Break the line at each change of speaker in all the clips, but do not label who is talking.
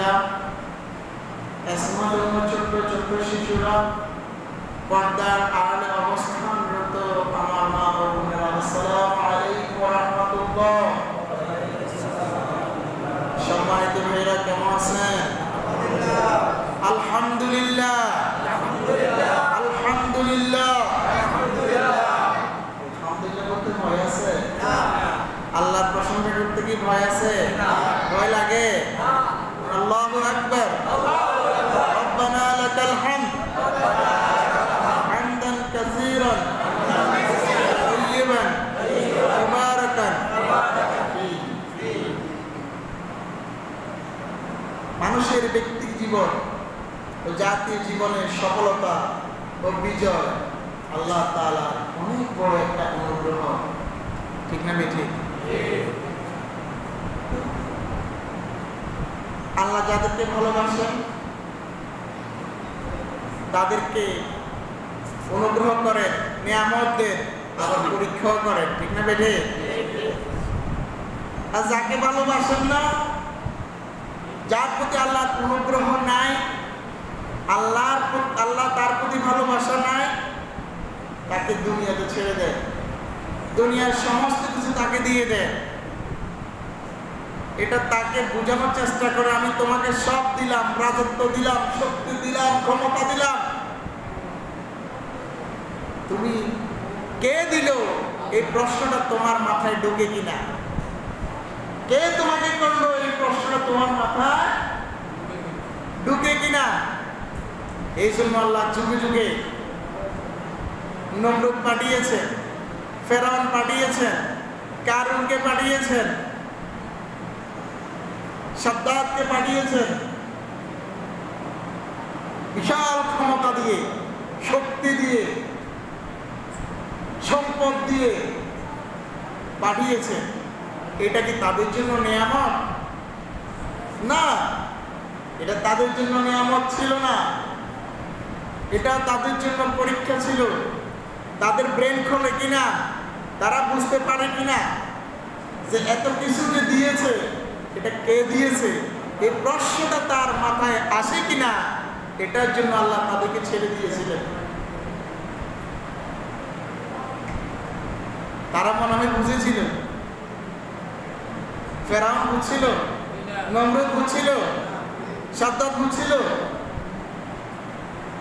ভাইরা, এসমা ছোট্ট ছোট্ট শিশুরা, পর্দার আড়ালে অবস্থানরত আমার মা ও বোনেরা, আসসালামু আলাইকুম ওয়া রাহমাতুল্লাহ। সম্মানিত ভাইরা, কেমন আছেন? আলহামদুলিল্লাহ, আলহামদুলিল্লাহ, আলহামদুলিল্লাহ। আলহামদুলিল্লাহ বলতে ভয় আছে? আল্লাহর প্রশংসা করতে কি ভয় আছে? ভয় লাগে? আল্লাহু আকবার, রব্বানা লাকাল হামদ হামদান কাসীরান তাইয়িবান মুবারাকান ফীহি। মানুষের ব্যক্তি জীবন ও জাতীয় জীবনের সফলতা ও বিজয় আল্লাহ তাআলা অনেক বড় একটা অনুগ্রহ, ঠিক না বেঠিক? আল্লাহ যাদেরকে ভালোবাসেন তাদেরকে অনুগ্রহ করেন, নিয়ামত দেন, আবার পরীক্ষাও করেন, ঠিক না বেঠিক? আর যাকে ভালোবাসেন না, যার প্রতি আল্লাহর অনুগ্রহ নাই, আল্লাহ তার প্রতি ভালোবাসা নাই, তাকে দুনিয়াতে ছেড়ে দেন, দুনিয়ার সমস্ত কিছু তাকে দিয়ে দেন। এটা তাকে বোঝানোর চেষ্টা করে, আমি তোমাকে সব দিলাম, রাজত্ব দিলাম, শক্তি দিলাম, ক্ষমতা দিলাম, তুমি কে দিল? এই প্রশ্নটা তোমার মাথায় ঢোকে কিনা? কে তোমাকে করলো? এই প্রশ্নটা তোমার মাথায় ঢুকে কিনা? এই জন্য আল্লাহ যুগে যুগে নমরুদ পাঠিয়েছেন, ফেরাউন পাঠিয়েছেন, কারুনকে পাঠিয়েছেন, সাদ্দাতকে পাঠিয়েছেন, বিশাল ক্ষমতা দিয়ে, শক্তি দিয়ে, সম্পদ দিয়ে পাঠিয়েছেন। এটা কি তাদের জন্য নিয়ামত? না, এটা তাদের জন্য নিয়ামত ছিল না, এটা তাদের জন্য পরীক্ষা ছিল। তাদের ব্রেন খোলে কিনা, তারা বুঝতে পারে কিনা যে এত কিছু যে দিয়েছে এটা কে দিয়েছে, এই প্রশ্নটা তার মাথায় আসে কিনা, এটার জন্য আল্লাহ তাদেরকে ছেড়ে দিয়েছিলেন। তারা মনে হয় বুঝেছিল, ফেরাউন বুঝছিল, নমরুদ বুঝছিল, সাদ্দাত বুঝছিল।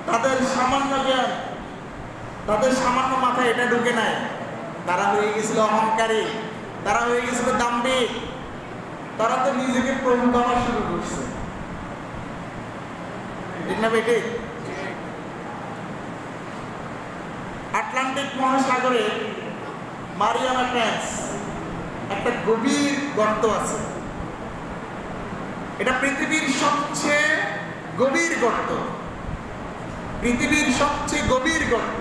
তাদের সামান্য জ্ঞান, তাদের সামান্য মাথায় এটা ঢুকে নাই। তারা হয়ে গেছিল অহংকারী, তারা হয়ে গেছিল দাম্ভিক, তারা তো নিজেকে প্রভু ভাবা শুরু করছে, ঠিক না বেটি? আটলান্টিক মহাসাগরে মারিয়ানা ট্রেঞ্চ একটা গভীর গর্ত আছে। এটা পৃথিবীর সবচেয়ে গভীর গর্ত, পৃথিবীর সবচেয়ে গভীর গর্ত,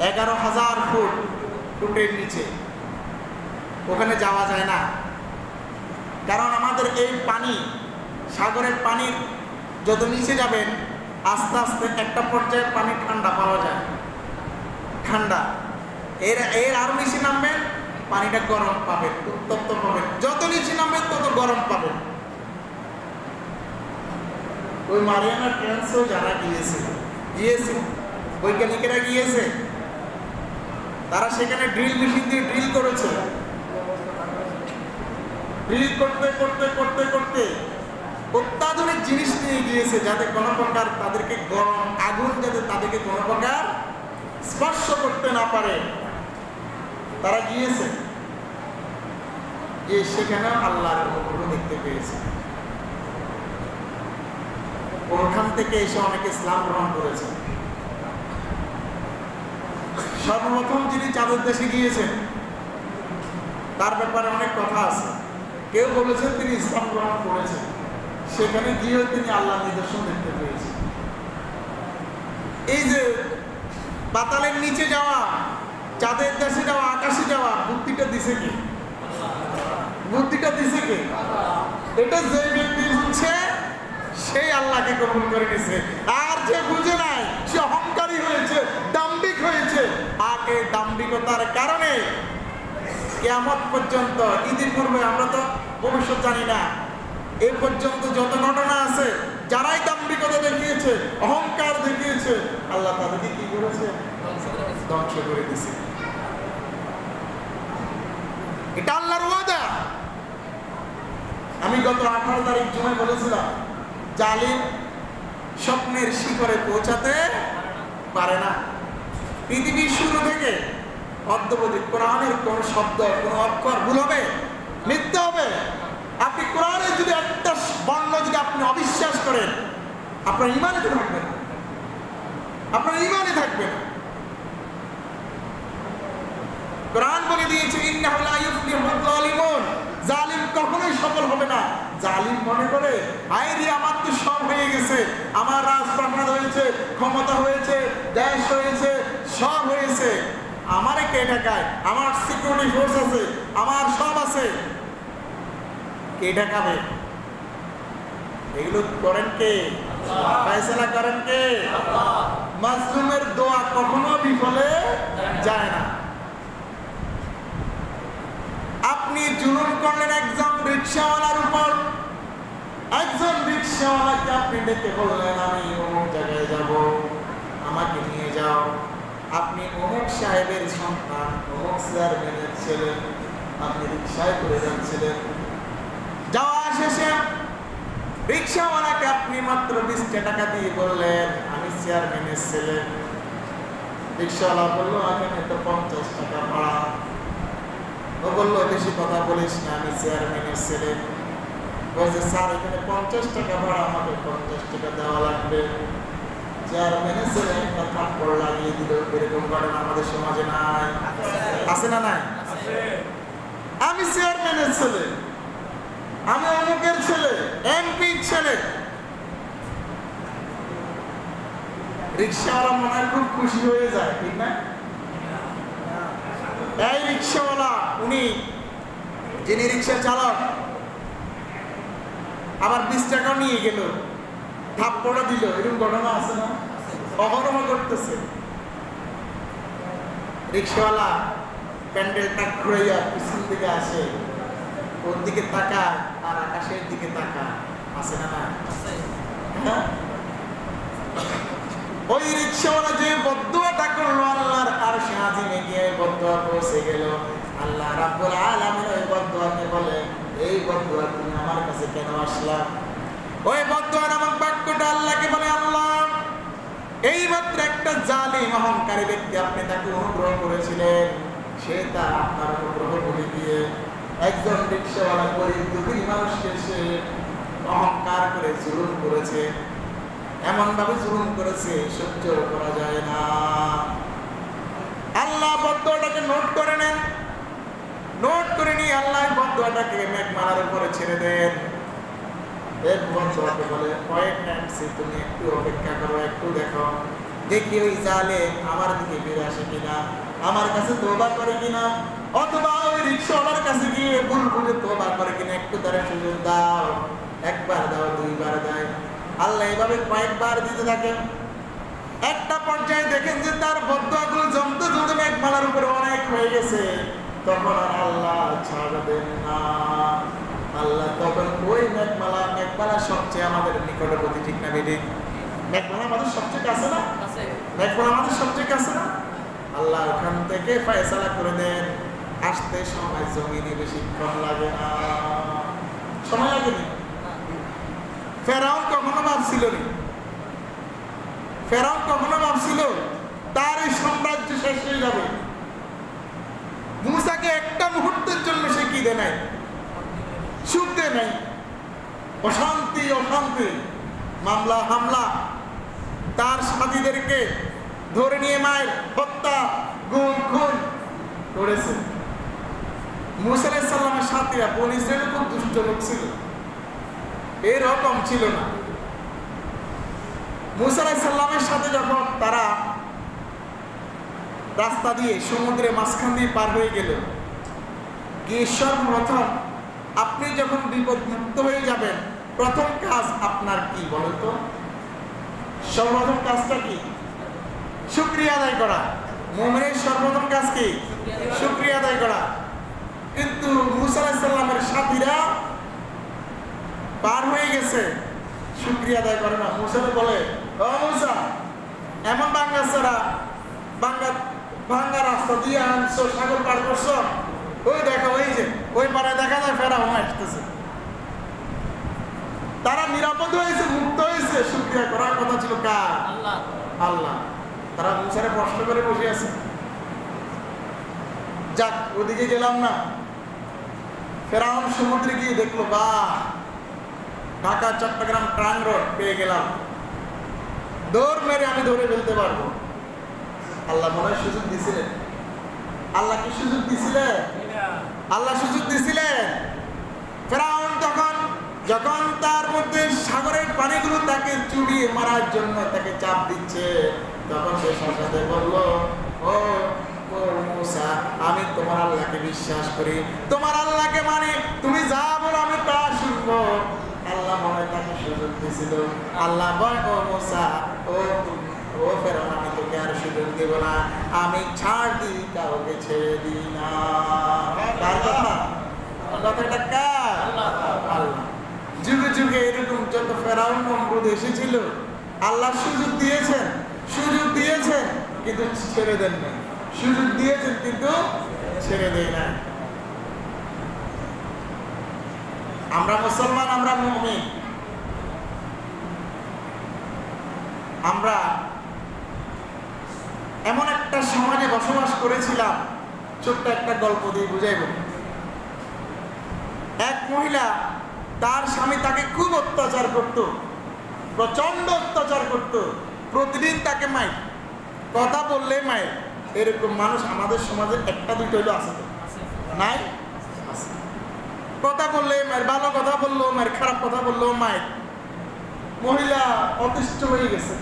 11,000 ফুটের নিচে। ওখানে যাওয়া যায় না, কারণ আমাদের এই পানি, সাগরের পানির যত নিচে যাবেন আস্তে আস্তে একটা পর্যায়ে পানি ঠান্ডা পাওয়া যায়, ঠান্ডা। এর আরো নিচে নামবেন, পানিটা গরম পাবেন, উত্তপ্ত পাবেন। যত নিচে নামবেন তত গরম পাবেন। ওই মারিয়ানা ট্রেঞ্চেও যারা গিয়েছে, বৈজ্ঞানিকেরা গিয়েছে, তারা সেখানে ড্রিল মেশিন দিয়ে ড্রিল করেছে। ড্রিল করতে করতে করতে করতে অত্যাধুনিক জিনিস নিয়ে গিয়েছে, যাতে কোনো প্রকার তাদেরকে গরম আগুন যাতে তাদেরকে কোনো প্রকার স্পর্শ করতে না পারে। তারা গিয়েছে, যে সেখানে আল্লাহর অনুগ্রহ দেখতে পেয়েছে। ওখান থেকে এসে অনেকে ইসলাম গ্রহণ করেছে। সর্বপ্রথম যিনি চাঁদের দেশে গিয়েছেন তার ব্যাপারে অনেক কথা আছে। কেউ বলেছেন তিনি ইসলাম গ্রহণ করেছেন, সেখানে গিয়েও তিনি আল্লাহ নিদর্শন দেখতে পেয়েছেন। এই যে পাতালের নিচে যাওয়া, চাঁদের দেশে যাওয়া, আকাশে যাওয়া, বুদ্ধিটা দিছে কে? বুদ্ধিটা দিছে কে? এটা যে ব্যক্তি বুঝছে সেই আল্লাহকে কবুল করে নিছে। আর যে বুঝে নাই সে অহংকারী হয়েছে, দাম্ভিক হয়েছে। আর এই দাম্ভিকতার কারণে কিয়ামত পর্যন্ত, ইতিপূর্বে আমরা তো ভবিষ্যৎ জানি না, এ পর্যন্ত যত ঘটনা আছে, যারাই দাম্ভিকতা দেখিয়েছে, অহংকার দেখিয়েছে, আল্লাহ তাদেরকে কি করেছে? ধ্বংস করে দিয়েছে। এটা আল্লাহর ওয়াদা। আমি গত 18 তারিখ জুমায় বলেছিলাম, জালিম স্বপ্নের শিখরে পৌঁছাতে পারে না। পৃথিবীর শুরু থেকে অদ্যাবধি কোরআনের কোন শব্দ, কোন অক্ষর ভুল হবে, মিথ্যা হবে। আপনি কোরআনের যদি একটা বর্ণ যদি আপনি অবিশ্বাস করেন, আপনার ঈমানে তো থাকবে না, আপনার ঈমানে থাকবে না। কোরআন বলে দিয়েছে, ইন্নাহু লা ইউফলিহুল যালিমুন, জালিম কখনোই সফল হবে না। জালিম মনে করে, আইরে আমার তো সব হয়ে গেছে, আমার রাজপ্রাসাদ হয়েছে, ক্ষমতা হয়েছে, দেশ হয়েছে, সব হয়েছে, আমারে কে ঠেকায়? আমার সিকিউরিটি ফোর্স আছে, আমার সব আছে, কে ঠেকাবে? এগুলো করেন কে? ফয়সালা করেন কে? মাজলুমের দোয়া কখনো বিফলে যায় না। আপনি জুলুম করলেন একজন রিকশাওয়ালার উপর, একজন রিকশাওয়ালাকে আপনি ডেকে বললেন, আমি অমুক জায়গায় যাব, আমাকে নিয়ে যাও। আপনি অমুক সাহেবের সন্তান, অমুক চেয়ারম্যানের ছেলে, আপনি রিকশায় করে যাচ্ছিলেন। যাওয়া শেষে রিকশাওয়ালাকে আপনি মাত্র 20 টাকা দিয়ে বললেন, আমি চেয়ারম্যানের ছেলে। রিকশাওয়ালা বললো, এখানে তো 50 টাকা ভাড়া। ও বললো, বেশি কথা বলিস না, আমি চেয়ারম্যানের ছেলে। বলছে, স্যার এখানে 50 টাকা ভাড়া, আমাকে 50 টাকা দেওয়া লাগবে। চেয়ারম্যানের ছেলে একটা থাপ্পড় লাগিয়ে দিল। এরকম ঘটনা আমাদের সমাজে নাই? আছে না নাই? আমি চেয়ারম্যানের ছেলে, আমি অমুকের ছেলে, এমপির ছেলে। রিকশাওয়ালা মনে হয় খুব খুশি হয়ে যায়, ঠিক না? এই রিকশাওয়ালা, উনি যিনি রিকশা চালক, আবার 20 টাকা নিয়ে গেল, থাপ্পড়া দিল। এরকম ঘটনা আছে না? অহরহ করতেছে। রিকশাওয়ালা প্যান্ডেলটা ঘুরাইয়া পিছন দিকে আসে, ওর দিকে তাকায় আর আকাশের দিকে তাকায়, আছে না? না, ওই রিকশাওয়ালা যে বদদুয়াটা করলো, আল্লাহর আরশে আজিমে গিয়ে বদদুয়া পৌঁছে গেল। আল্লাহ রাব্বুল আলামিন ওই বদদুয়াকে বলে, এই বদদুয়া তুমি আমার কাছে কেন আসলা? ওই বদদুয়া নামক বাক্যটা আল্লাহকে বলে, আল্লাহ এই মাত্র একটা জালিম অহংকারী ব্যক্তি, আপনি তাকে অনুগ্রহ করেছিলেন, সে তা আপনার অনুগ্রহ করে দিয়ে একজন রিকশাওয়ালা গরিব দুঃখী মানুষকে সে অহংকার করে জুলুম করেছে। এমন ভাবে জুলুম করেছে, সহ্য করা যায় না। আল্লাহ বদদুয়াটাকে নোট করে নেন, নোট করে নিয়ে আল্লাহ বদদুয়াটাকে মেঘমালার উপরে ছেড়ে দেন। এর বদদুয়াকে বলে, ওয়েট এন্ড সি, তুমি একটু অপেক্ষা করো, একটু দেখো, দেখি ওই জালেম আমার দিকে ফিরে আসে কিনা, আমার কাছে তওবা করে কিনা, অথবা ওই রিকশাওয়ালার কাছে গিয়ে বুলবুলে তওবা করে কিনা, একটু তার সুযোগ দাও। একবার দাও, দুইবার দেয়, আল্লাহ এভাবে কয়েকবার দিতে থাকেন। একটা পর্যায়ে দেখেন যে তার বদদুয়াগুলো জমতে জমতে মেঘমালার উপরে অনেক হয়ে গেছে, তখন আর আল্লাহ ছাড়বেন না। আল্লাহ তখন ওই মেঘমালা সবচেয়ে আমাদের নিকটবর্তী, ঠিক না বেঠিক? মেঘমালা আমাদের সবচেয়ে কাছে না? মেঘমালা আমাদের সবচেয়ে কাছে না? আল্লাহ ওখান থেকে ফয়সালা করে দেন, আসতে সময় জমিনে বেশিক্ষণ লাগে না। সময় লাগেনি। ফেরাউন কখনো ভাবছিল না, ফেরাউন কখনো ভাবছিল তার এই সাম্রাজ্য শেষ হয়ে যাবে। মুসাকে একটা মুহূর্তের জন্য সে কি দেয় নাই, সুখ দেয় নাই। অশান্তি অশান্তি, মামলা হামলা, তার সাথীদেরকে ধরে নিয়ে মায়ের হত্যা, গুম খুন করেছে। মুসা আলাইহিস সালামের সাথীরা বনী ইসরাইলের খুব দুষ্ট লোক ছিল, এরকম ছিল না। মুসা আলাইহিস সালামের সাথে যখন তারা রাস্তা দিয়ে সমুদ্রে মাঝখান দিয়ে পার হয়ে গেল, গিয়ে সর্বপ্রথম আপনি যখন বিপদ মুক্ত হয়ে যাবেন, প্রথম কাজ আপনার কি বলেন তো? সর্বপ্রথম কাজটা কি? শুকরিয়া আদায় করা। মুমিনের সর্বপ্রথম কাজ কি? শুকরিয়া আদায় করা। কিন্তু মুসা আলাইহিস সালামের সাথীরা পার হয়ে গেছে, শুকরিয়া আদায় করে না। মুসাকে বলে, ও মুসা, এমন ভাঙ্গা রাস্তা দিয়ে আনছো, সাগর পার করছো, ওই দেখো, ওই যে ওই পারে দেখা যায় ফেরাউন আসতেছে। তারা নিরাপদ হয়েছে, মুক্ত হয়েছে। শুকরিয়া করার কথা ছিল কার? আল্লাহ। তারা মুসারে প্রশ্ন করে বসে আছে। যাক, ওদিকে গেলাম না। ফেরাউন সমুদ্রে গিয়ে দেখলো, বাহ, ঢাকা চট্টগ্রাম ট্রাং রোড পেয়ে গেলাম, দৌড় মেরে আমি ধরে ফেলতে পারবো। আল্লাহ মনে হয় সুযোগ দিছিলেন। আল্লাহ কি সুযোগ দিছিলেন? আল্লাহ সুযোগ দিছিলেন। ফেরাউন যখন তার মধ্যে সাগরের পানিগুলো তাকে চুবিয়ে মারার জন্য তাকে চাপ দিচ্ছে, তখন সে সাথে বলল, ও মুসা, আমি তোমার আল্লাহকে বিশ্বাস করি, তোমার আল্লাহকে মানে, তুমি যা বলো আমি তা শুনবো। আল্লাহ মনে হয় তাকে সুযোগ দিয়েছিল। আল্লাহ বলে, ও মুসা, ও ফেরাউন, আমি তোকে আর সুযোগ দেব না, আমি ছাড় দিই, কাউকে ছেড়ে দিই না। কার কথা? কথাটা কার? আল্লাহ। যুগে যুগে এরকম যত ফেরাউন নমরুদ এসেছিল, আল্লাহ সুযোগ দিয়েছেন কিন্তু ছেড়ে দেন না, সুযোগ দিয়েছেন কিন্তু ছেড়ে দেয় না। আমরা মুসলমান, আমরা মুমিন, আমরা এমন একটা সমাজে বসবাস করেছিলাম, ছোট্ট একটা গল্প দিয়ে বুঝাইব। এক মহিলা, তার স্বামী তাকে খুব অত্যাচার করত, প্রচন্ড অত্যাচার করত, প্রতিদিন তাকে মাইর, কথা বললে মাইর। এরকম মানুষ আমাদের সমাজে একটা দুইটা হইলো আছে, নাই? কথা বললে মায়ের, ভালো কথা বললো মায়ের, খারাপ কথা বললো মায়ের। মহিলা অতিষ্ঠ হয়ে গেছে।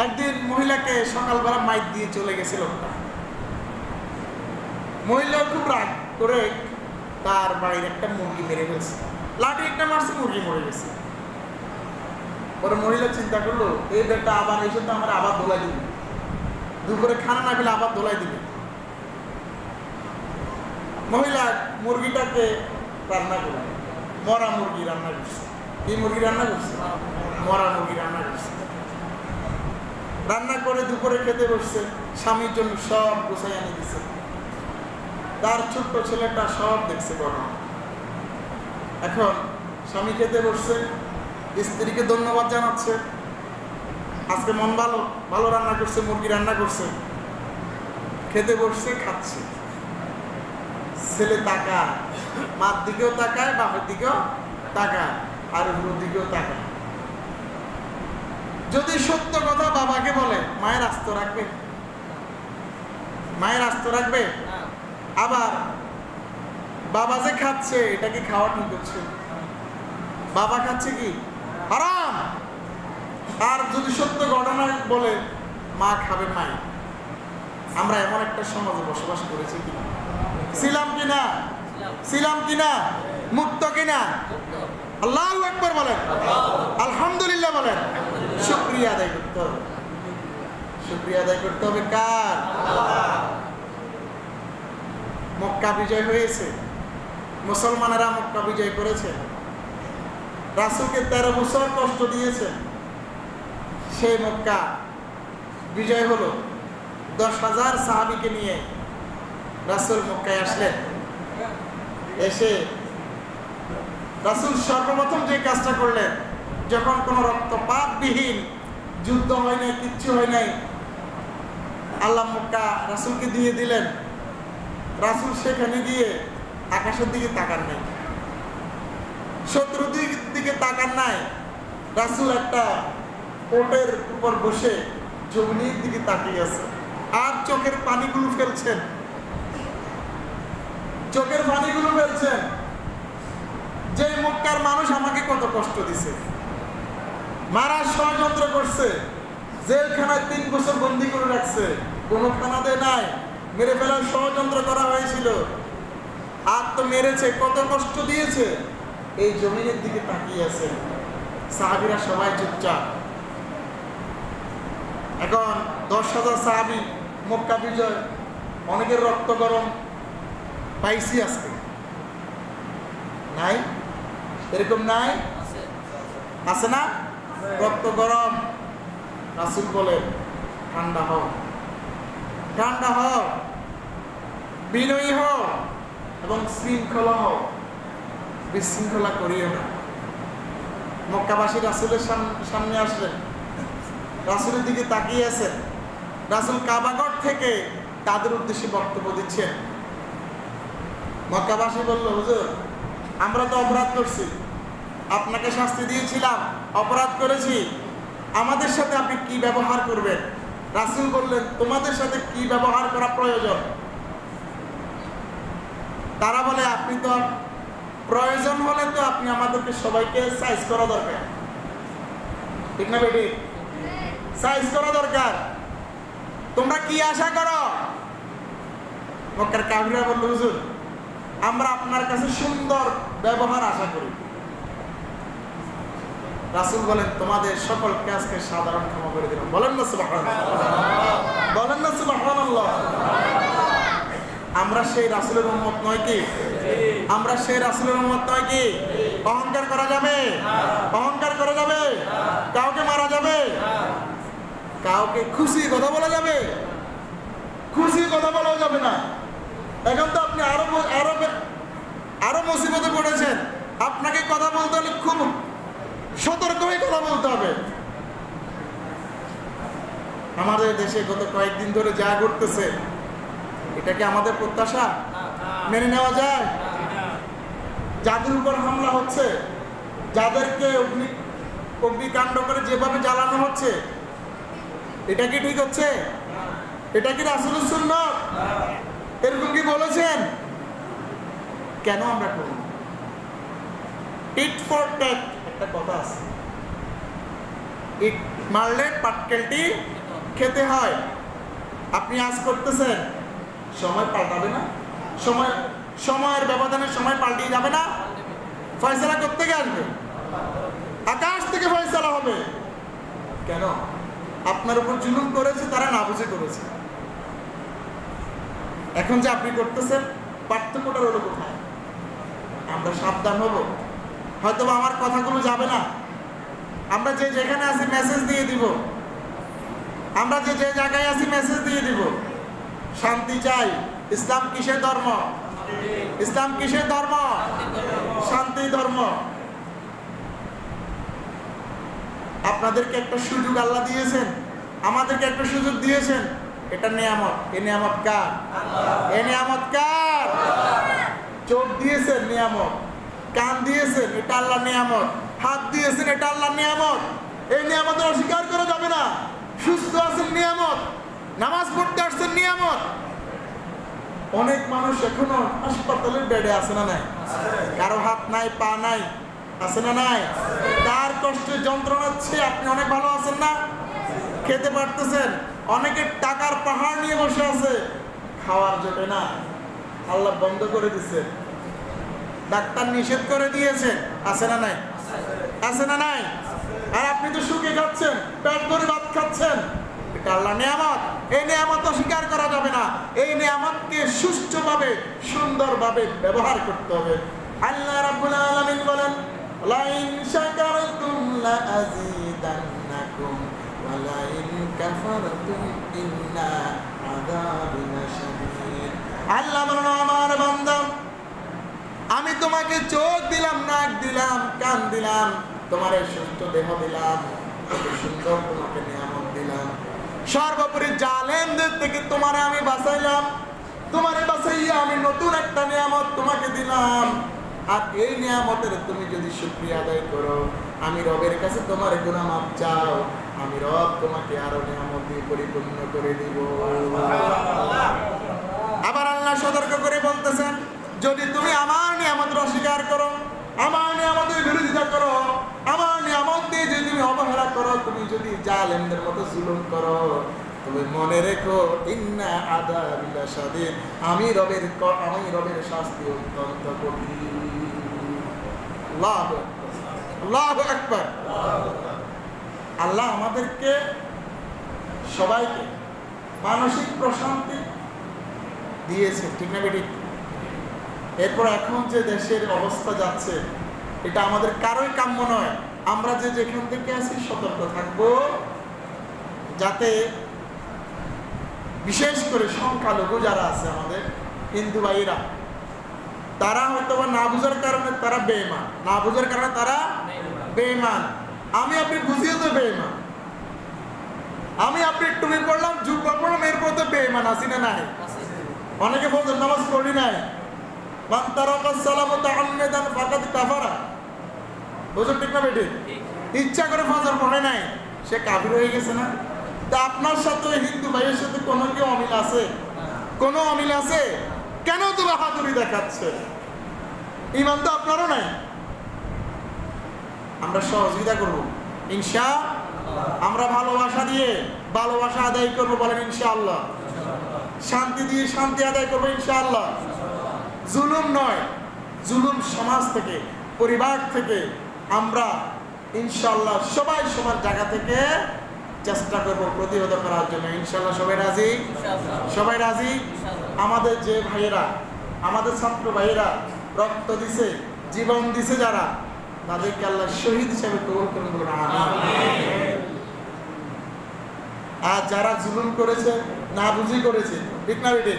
একদিন মহিলাকে সকালবেলা মাইক দিয়ে চলে গেছে লোকটা। মহিলা খুব রাগ করে তার বাড়ির একটা মুরগি মেরে ফেলছে, লাঠি একটা মারছে, মুরগি মরে গেছে। পরে মহিলা চিন্তা করলো, এই বেটা আবার এসে তো আমরা আবার ধোলাই দিবে, দুপুরে খানা না পেলে আবার ধোলাই দিবে। মহিলা মুরগিটাকে রান্না করল, মরা মুরগি রান্না করছে। কি মুরগি রান্না করছে? মরা মুরগি রান্না করছে। রান্না করে দুপুরে খেতে বসছে, স্বামীর জন্য সব গোছাই আনি দিছে। তার ছোট্ট ছেলেটা সব দেখছে বড়। এখন স্বামী খেতে বসছে, স্ত্রীকে ধন্যবাদ জানাচ্ছে, আজকে মন ভালো, ভালো রান্না করছে, মুরগি রান্না করছে। খেতে বসছে, খাচ্ছে। ছেলে তাকায়, মার দিকেও তাকায়, বাপের দিকেও তাকায়, আর ওগুলোর দিকেও তাকায়। যদি সত্য কথা বাবাকে বলে, মায়ের আস্ত রাখবে? মায়ের আস্ত রাখবে? আবার বাবা যে খাচ্ছে, এটা কি খাওয়া ঠিক হচ্ছে? বাবা খাচ্ছে কি হারাম। আর যদি সত্য ঘটনা বলে, মা খাবে মায়ের। আমরা এমন একটা সমাজে বসবাস করেছি কিনা, ছিলাম কিনা, মুক্ত কিনা? আল্লাহু আকবার বলেন, আলহামদুলিল্লাহ বলেন। শুকরিয়া আদায় করতে হবে। শুকরিয়া আদায় করতে হবে কার? মক্কা বিজয় হয়েছে, মুসলমানেরা মক্কা বিজয় করেছে, রাসূলকে 13 বছর কষ্ট দিয়েছে। সেই মক্কা বিজয় হলো, 10,000 সাহাবীকে নিয়ে রাসূল মক্কায় আসলেন। এসে রাসূল সর্বপ্রথম যে কাজটা করলেন, যখন কোনো রক্তপাতবিহীন যুদ্ধ হয় নাই, কিচ্ছু হয় নাই, আল্লাহ মক্কা রাসূলকে দিয়ে দিলেন। রাসূল সেখানে গিয়ে আকাশের দিকে তাকান নাই, শত্রুর দিকে তাকান নাই। রাসূল একটা ওটের উপর বসে জমিনের দিকে তাকিয়ে আছে, আর চোখের পানিগুলো ফেলছেন, যে মক্কার মানুষ আমাকে কত কষ্ট দিছে, মারার ষড়যন্ত্র করছে, জেলখানায় 3 বছর বন্দী করে রাখছে, কোনো খানা দেয় নাই, মেরে ফেলার ষড়যন্ত্র করা হয়েছিল, আর তো মেরেছে, কত কষ্ট দিয়েছে। এই জমিনের দিকে তাকিয়ে আছে। সাহাবীরা সবাই চুপচাপ। এখন 10,000 সাহাবী, মক্কা বিজয়, অনেকের রক্ত গরম পাইছি আজকে নাই, এরকম নাই? আছে না? রক্ত গরম, রাসূল বলে ঠান্ডা হও, ঠান্ডা হও, বিনয়ী হও এবং শৃঙ্খলা হও, বিশৃঙ্খলা করিও না। মক্কাবাসী রাসূলের সামনে আসলেন, রাসূলের দিকে তাকিয়ে আছেন। রাসূল কাবাগর থেকে তাদের উদ্দেশ্যে বক্তব্য দিচ্ছেন। মক্কাবাসী বলল, হুজুর আমরা তো অপরাধ করছি, আপনাকে শাস্তি দিয়েছিলাম, অপরাধ করেছি, আমাদের সাথে আপনি কি ব্যবহার করবেন? রাসূল বললেন, তোমাদের সাথে কি ব্যবহার করা প্রয়োজন? তারা বলে, আপনি তো প্রয়োজন হলে তো আপনি আমাদেরকে সবাইকে সাইজ করা দরকার, ঠিক না বেটি? সাইজ করা দরকার। তোমরা কি আশা করো? মক্কার কাফিররা বলল, হুজুর আমরা আপনার কাছে সুন্দর ব্যবহার আশা করি। রাসূল বলেন, তোমাদের সকল কাজকে সাধারণ ক্ষমা করে দিলাম। বলেন না সুবহানাল্লাহ, বলেন না সুবহানাল্লাহ। আমরা সেই রাসূলের উম্মত নয় কি? আমরা সেই রাসূলের উম্মত নয় কি? অহংকার করা যাবে? অহংকার করা যাবে? কাউকে মারা যাবে? কাউকে খুশি কথা বলা যাবে? খুশি কথা বলা যাবে না। এখন তো আপনি আরো মুসিবতে পড়েছেন। আপনাকে কথা বলতে হলে খুব সতর্ক হয়ে কথা বলতে হবে। আমাদের দেশে গত কয়েকদিন ধরে যা ঘটতেছে, এটা কি আমাদের প্রত্যাশা? মেনে নেওয়া যায়? যাদের উপর হামলা হচ্ছে, যাদেরকে অগ্নিকাণ্ড করে যেভাবে জ্বালানো হচ্ছে, এটা কি ঠিক হচ্ছে? এটা কি রাসূলের সুন্নাত? এরকম কি বলেছেন? কেন আমরা করব? টিট ফর ট্যাট একটা কথা আছে, ইট মারলে পাটকেলটি খেতে হয়। আপনি আজ করতেছেন, সময় পাল্টাবে না? সময়ের ব্যবধানে সময় পাল্টিয়ে যাবে না? ফয়সালা কোত্থেকে আসবে? আকাশ থেকে ফয়সালা হবে। কেন? আপনার উপর জুলুম করেছে, তারা না বুঝে করেছে। এখন যে আপনি করতেছেন, পার্থক্যটা হলো কোথায়? আমরা সাবধান হব। হয়তো আমার কথাগুলো যাবে না, আমরা যে যেখানে আছি মেসেজ দিয়ে দিব, আমরা যে যে জায়গায় আছি মেসেজ দিয়ে দিব, শান্তি চাই। ইসলাম কিসের ধর্ম? ইসলাম কিসের ধর্ম? শান্তি ধর্ম। আপনাদেরকে একটা সুযোগ আল্লাহ দিয়েছেন, আমাদেরকে একটা সুযোগ দিয়েছেন, এটা নিয়ামত। এ নিয়ামত কার? এ নিয়ামত কার? চোখ দিয়েছেন নিয়ামত, কান দিয়েছেন, এটা আল্লাহ নিয়ামত, হাত দিয়েছেন, এটা আল্লাহ নিয়ামত। এই নিয়ামত অস্বীকার করা যাবে না। সুস্থ আছেন নিয়ামত, নামাজ পড়তে আসছেন নিয়ামত। অনেক মানুষ এখনো হাসপাতালের বেডে আছে না নাই? কারো হাত নাই, পা নাই, আছে না নাই? তার কষ্টে যন্ত্রণা হচ্ছে, আপনি অনেক ভালো আছেন না? খেতে পারতেছেন। অনেকের টাকার পাহাড় নিয়ে বসে আছে, খাওয়ার জোটে না, আল্লাহ বন্ধ করে দিচ্ছে, ডাক্তার নিষেধ করে দিয়েছেন, আছে না নাই? আছে না নাই? আর আপনি তো সুখে খাচ্ছেন, পেট ভরে ভাত খাচ্ছেন, এটা আল্লাহ নিয়ামত। এই নিয়ামত অস্বীকার করা যাবে না। এই নিয়ামতকে সুষ্ঠুভাবে, সুন্দরভাবে ব্যবহার করতে হবে। আল্লাহ রাব্বুল আলামিন বলেন, লাইন শাকারতুম লাযীদান্নাকুম ওয়া লাইন কাফারতুম ইন্না আযাবি লাশাদীদ। আল্লাহ বলেন, আমার বান্দা, আমি তোমাকে চোখ দিলাম, নাক দিলাম, কান দিলাম, তোমার সুস্থ দেহ দিলাম, সুন্দর তোমাকে নিয়ামত দিলাম। সর্বোপরি জালেমদের থেকে তোমারে আমি বাঁচাইলাম, তোমারে বাঁচাইয়া আমি নতুন একটা নিয়ামত তোমাকে দিলাম। আর এই নিয়ামতের তুমি যদি শুকরিয়া আদায় করো, আমি রবের কাছে তোমার গুনাহ মাফ চাও, আমি রব তোমাকে আরো নিয়ামত দিয়ে পরিপূর্ণ করে দিব। আবার আল্লাহ সতর্ক করে বলতেছেন, যদি তুমি আমার নিয়ামতের অস্বীকার করো, আমার নিয়ামতের বিরোধিতা করো, আমার নিয়ামত দিয়ে যদি তুমি অবহেলা করো, তুমি যদি জালেমদের মতো জুলুম করো, তুমি মনে রেখো, ইন্না আযাবি লাশাদীদ, আমি রবের শাস্তি অত্যন্ত কঠিন। আল্লাহু আকবার। আল্লাহ আমাদেরকে সবাইকে মানসিক প্রশান্তি দিয়েছে, ঠিক না বেটি? এরপর এখন যে দেশের অবস্থা যাচ্ছে, এটা আমাদের কারোই কাম্য নয়। আমরা যে যেখান থেকে আছি সতর্ক থাকবো, যাতে বিশেষ করে সংখ্যালঘু যারা আছে আমাদের হিন্দু ভাইরা, তারা হয়তো না বুঝার কারণে তারা বেঈমান, না বুঝার কারণে তারা বেঈমান। আমি আপনি বুঝিয়ে তো বেঈমান, আমি আপনি টুপি পড়লাম, জুব্বা পড়লাম, এরপর তো বেঈমান আছি না নাই? অনেকে ফজর নামাজ পড়ি নাই, মান তারাকাস সালামতা আম্মাদান ফাকাদ কাফারা। বুঝুন ঠিক না বেটি? ইচ্ছা করে ফজর পড়ে নাই, সে কাফির হয়ে গেছে না? তা আপনার সাথে হিন্দু ভাইয়ের সাথে কোনো কি অমিল আছে? কোনো অমিল আছে? কেন তো বাহাদুরি দেখাচ্ছে? ঈমান তো আপনারও নাই। আমরা সহযোগিতা করব ইনশাআল্লাহ। আমরা ভালোবাসা দিয়ে ভালোবাসা আদায় করব, বলেন ইনশাআল্লাহ। শান্তি দিয়ে শান্তি আদায় করবো ইনশাআল্লাহ। জুলুম নয়, জুলুম সমাজ থেকে, পরিবার থেকে আমরা ইনশাআল্লাহ সবাই সবার জায়গা থেকে চেষ্টা করব প্রতিহত করার জন্য ইনশাআল্লাহ। সবাই রাজি? সবাই রাজি? আমাদের যে ভাইয়েরা, আমাদের ছাত্র ভাইয়েরা রক্ত দিছে, জীবন দিছে যারা, তাদেরকে আল্লাহ শহীদ হিসেবে কবুল করুন, বলুন আমিন। আর যারা জুলুম করেছে, না বুঝি করেছে, ঠিক না বেটি?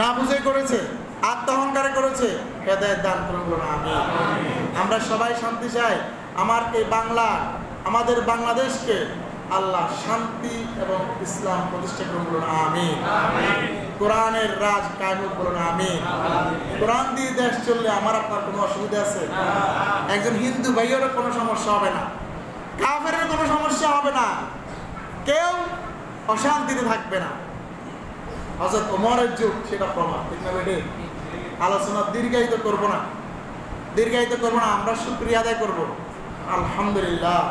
না বুঝে করেছে, আত্মহংকারে করেছে, হেদায়েত দান করুন, বলুন আমিন। আমরা সবাই শান্তি চাই। আমার এই বাংলা, আমাদের বাংলাদেশকে আল্লাহ শান্তি এবং ইসলাম প্রতিষ্ঠা করুন, বলুন আমিন। কোরআনের রাজ কায়েম করুন, আমিন। কোরআন দিয়ে দেশ চললে আমার আপনার কোনো অসুবিধা আছে? একজন হিন্দু ভাইয়েরও কোনো সমস্যা হবে না, কাফেরের কোনো সমস্যা হবে না, কেউ অশান্তিতে থাকবে না। হযরত ওমরের যুগ সেটা প্রমাণ, ঠিক না বেটি? আলোচনা দীর্ঘায়িত করব না, দীর্ঘায়িত করব না। আমরা শুকরিয়া আদায় করব। আলহামদুলিল্লাহ,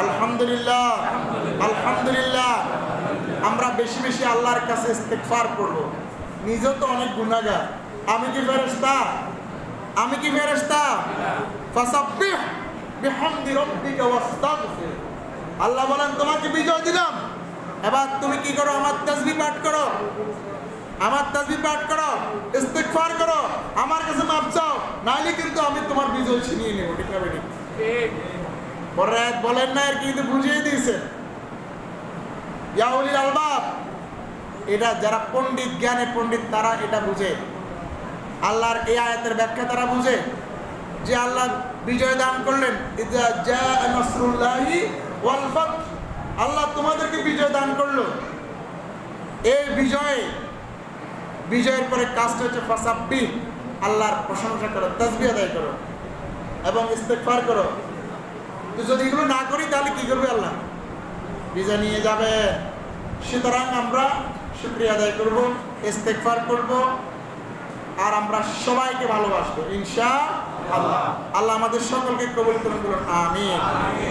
আলহামদুলিল্লাহ, আলহামদুলিল্লাহ। আমরা বেশি বেশি আল্লাহর কাছে ইস্তিগফার করব। নিজেও তো অনেক গুনাহগার। আমি কি ফেরেশতা? আমি কি ফেরেশতা? ফাসাব্বিহ বিহামদি রাব্বিকা ওয়াস্তাগফির। আল্লাহ বলেন তোমাকে বিজয় দিলাম, এবার তুমি কি করো? আমার তাসবিহ পাঠ করো, আমার তাসবিহ পাঠ করো, ইস্তিগফার করো, আমার কাছে মাফ চাও, নাইলে কিন্তু আমি তোমার বিজয় ছিনিয়ে নেব, ঠিক না বেটি? পরে বলেন না, আর কিন্তু বুঝিয়ে দিয়েছেন ইয়া উলিল আলবাব। এটা যারা পণ্ডিত, জ্ঞানে পণ্ডিত, তারা এটা বুঝে। আল্লাহর এই আয়াতের ব্যাখ্যা তারা বুঝে যে আল্লাহ বিজয় দান করলেন, ইযা জাআ নাসরুল্লাহি ওয়াল ফাতহ, আল্লাহ তোমাদেরকে বিজয় দান করলো। এই বিজয়ের পরে কাজটা হচ্ছে ফাসাব্বিহ, আল্লাহর প্রশংসা করো, তাসবিহ আদায় করো এবং ইস্তিগফার করো। তো যদি এগুলো না করি তাহলে কি করবে? আল্লাহ বিজয় নিয়ে যাবে। সুতরাং আমরা শুকরিয়া আদায় করব, ইস্তিগফার করব, আর আমরা সবাইকে ভালোবাসবো ইনশাআল্লাহ। আল্লাহ আমাদের সকলকে কবুল করুন, বলুন আমিন।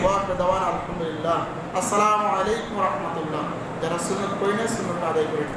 ওয়া আখিরু দাওয়ানা আলহামদুলিল্লাহ। আসসালামু আলাইকুম ওয়া রাহমাতুল্লাহ। যারা সুন্নাত পড়েন সুন্নাত আদায় করেন।